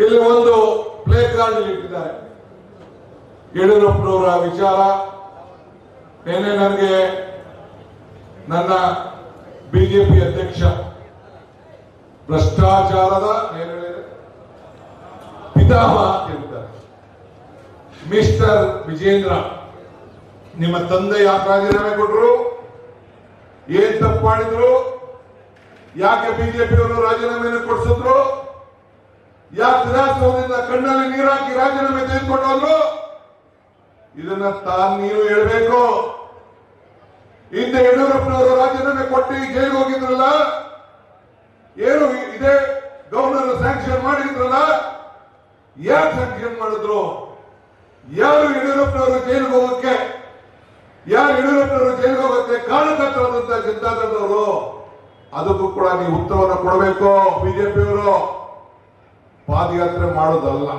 ಇಲ್ಲಿ ಒಂದು play card ಇಟ್ಟಿದ್ದಾರೆ ಯಡಿಯೂರಪ್ಪನವರ ವಿಚಾರ. ಏನೇ ನನಗೆ ನನ್ನ ಬಿಜೆಪಿ ಅಧ್ಯಕ್ಷ ಭ್ರಷ್ಟಾಚಾರದ ಪಿತಾಮಹ ಅಂತಿದ್ದಾರೆ ಮಿಸ್ಟರ್ ವಿಜೇಂದ್ರ. ನಿಮ್ಮ ತಂದೆ ಯಾಕೆ ರಾಜೀನಾಮೆ ಕೊಟ್ಟರು? ಏನ್ ತಪ್ಪು ಮಾಡಿದ್ರು? ಯಾಕೆ ಬಿಜೆಪಿಯವರು ರಾಜೀನಾಮೆಯನ್ನು ಕೊಡಿಸಿದ್ರು? ಯಾಕೆ ವಿಧಾನಸೌಧದಿಂದ ಕಣ್ಣಲ್ಲಿ ನೀರಾಕಿ ರಾಜೀನಾಮೆ ತೆಗೆದುಕೊಂಡವರು? ಇದನ್ನ ನೀನು ಹೇಳ್ಬೇಕು. ಹಿಂದೆ ಯಡಿಯೂರಪ್ಪನವರು ರಾಜೀನಾಮೆ ಕೊಟ್ಟು ಜೈಲಿಗೆ ಹೋಗಿದ್ರಲ್ಲ, ಏನು ಇದೇ ಗವರ್ನರ್ ಸ್ಯಾಂಕ್ಷನ್ ಮಾಡಿದ್ರಲ್ಲ, ಯಾಕೆ ಸ್ಯಾಂಕ್ಷನ್ ಮಾಡಿದ್ರು? ಯಾರು ಯಡಿಯೂರಪ್ಪನವರು ಜೈಲಿಗೆ ಹೋಗಕ್ಕೆ ಕಾರಣಕರ್ತರಾದಂತಹ ಜನತಾದಳದವರು? ಅದಕ್ಕೂ ಕೂಡ ನೀವು ಉತ್ತರವನ್ನು ಕೊಡಬೇಕು. ಬಿಜೆಪಿಯವರು ಪಾದಯಾತ್ರೆ ಮಾಡೋದಲ್ಲ.